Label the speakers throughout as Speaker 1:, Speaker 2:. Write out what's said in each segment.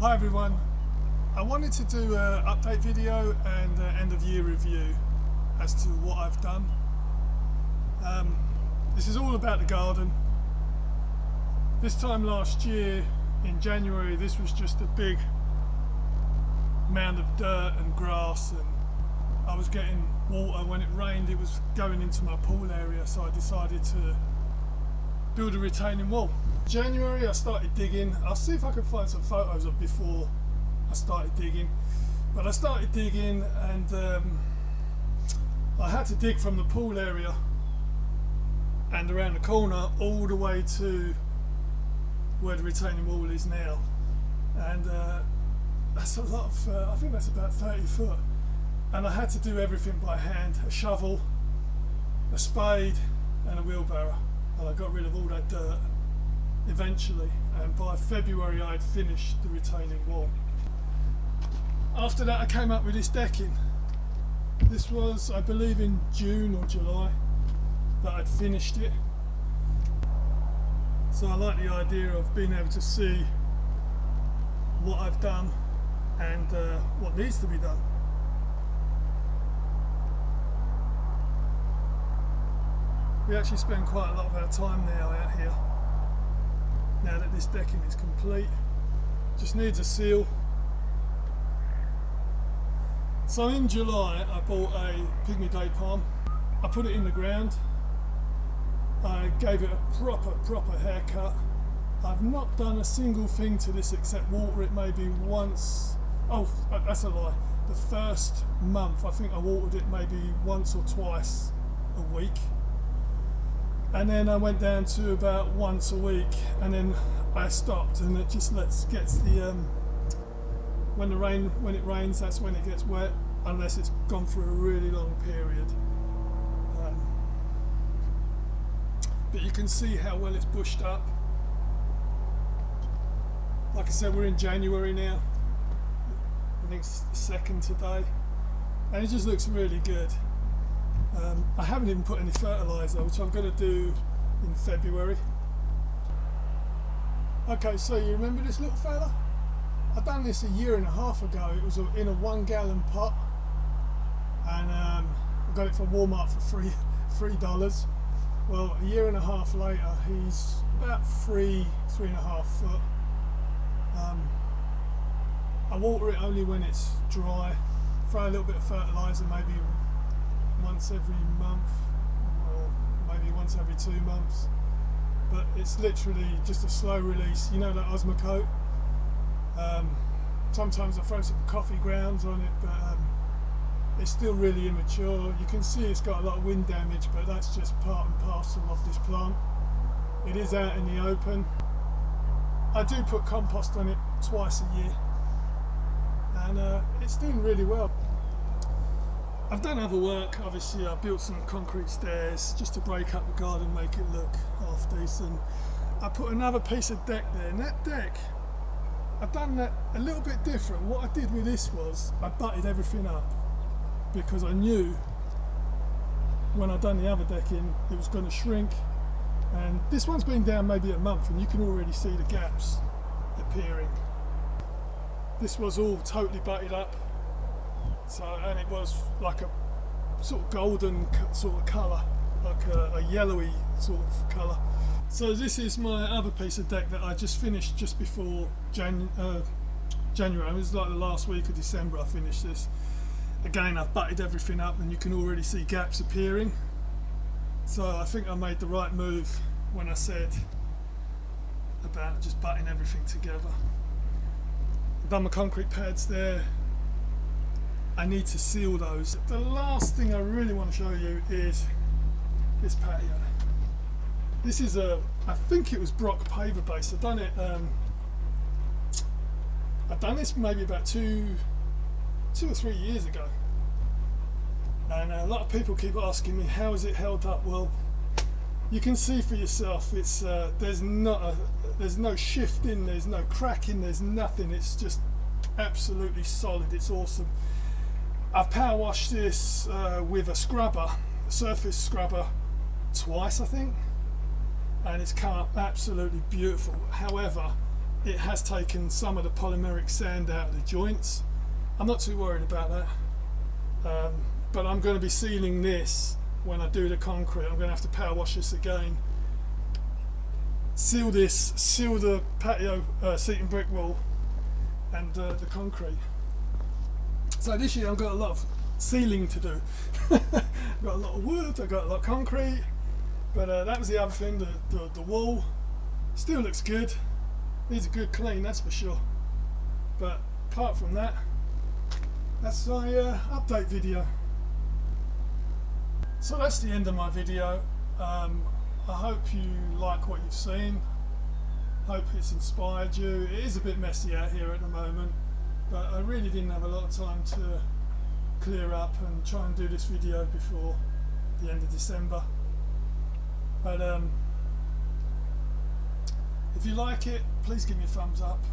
Speaker 1: Hi everyone, I wanted to do an update video and an end of year review as to what I've done. This is all about the garden. This time last year in January this was just a big mound of dirt and grass, and I was getting water. When it rained it was going into my pool area, so I decided to build a retaining wall. January I started digging. I'll see if I can find some photos of before I started digging, but I started digging and I had to dig from the pool area and around the corner all the way to where the retaining wall is now, and that's a lot of I think that's about 30 foot, and I had to do everything by hand: a shovel, a spade and a wheelbarrow, and I got rid of all that dirt eventually, and by February I had finished the retaining wall. After that I came up with this decking. This was, I believe, in June or July that I'd finished it. So I like the idea of being able to see what I've done and what needs to be done. We actually spend quite a lot of our time now out here, now that this decking is complete. Just needs a seal. So in July I bought a pygmy date palm. I put it in the ground. I gave it a proper haircut. I've not done a single thing to this except water it maybe once. Oh, that's a lie. The first month I think I watered it maybe once or twice a week, and then I went down to about once a week, and then I stopped, and it just gets the when it rains, that's when it gets wet, unless it's gone for a really long period. But you can see how well it's bushed up. Like I said, we're in January now. I think it's the 2nd today, and it just looks really good. I haven't even put any fertiliser, which I'm going to do in February. Okay, so you remember this little fella? I done this a year and a half ago. It was in a 1 gallon pot, and I got it from Walmart for $3. Well, a year and a half later, he's about 3.5 foot. I water it only when it's dry. Throw a little bit of fertiliser, maybe once every month, or maybe once every 2 months. But it's literally just a slow release. You know that Osmocote? Sometimes I throw some coffee grounds on it, but it's still really immature. You can see it's got a lot of wind damage, but that's just part and parcel of this plant. It is out in the open. I do put compost on it twice a year, and it's doing really well. I've done other work. Obviously I built some concrete stairs just to break up the garden, make it look half decent. I put another piece of deck there, and that deck, I've done that a little bit different. What I did with this was I butted everything up, because I knew when I'd done the other decking it was going to shrink, and this one's been down maybe a month and you can already see the gaps appearing. This was all totally butted up, so, and it was like a sort of golden sort of colour, like a yellowy sort of colour. So this is my other piece of deck that I just finished just before January. It was like the last week of December I finished this. Again, I've butted everything up and you can already see gaps appearing. So I think I made the right move when I said about just butting everything together. I've done my concrete pads there. I need to seal those. The last thing I really want to show you is this patio. This is I think it was Brock paver base. I've done this maybe about two or 3 years ago, and a lot of people keep asking me how is it held up. Well, you can see for yourself. It's there's no shifting, there's no cracking, there's nothing. It's just absolutely solid. It's awesome. I've power washed this with a scrubber, a surface scrubber, twice I think, and it's come up absolutely beautiful. However, it has taken some of the polymeric sand out of the joints. I'm not too worried about that, but I'm going to be sealing this when I do the concrete. I'm going to have to power wash this again, seal this, seal the patio seat and brick wall and the concrete. So this year I've got a lot of sealing to do. I've got a lot of wood, I've got a lot of concrete, but that was the other thing, the wall still looks good, needs a good clean, that's for sure. But apart from that, that's my update video. So that's the end of my video. I hope you like what you've seen. Hope it's inspired you. It is a bit messy out here at the moment, but I really didn't have a lot of time to clear up and try and do this video before the end of December. But if you like it, please give me a thumbs up,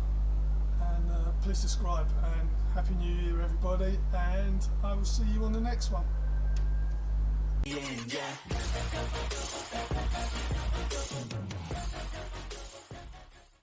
Speaker 1: and please subscribe, and Happy New Year everybody, and I will see you on the next one.
Speaker 2: Yeah.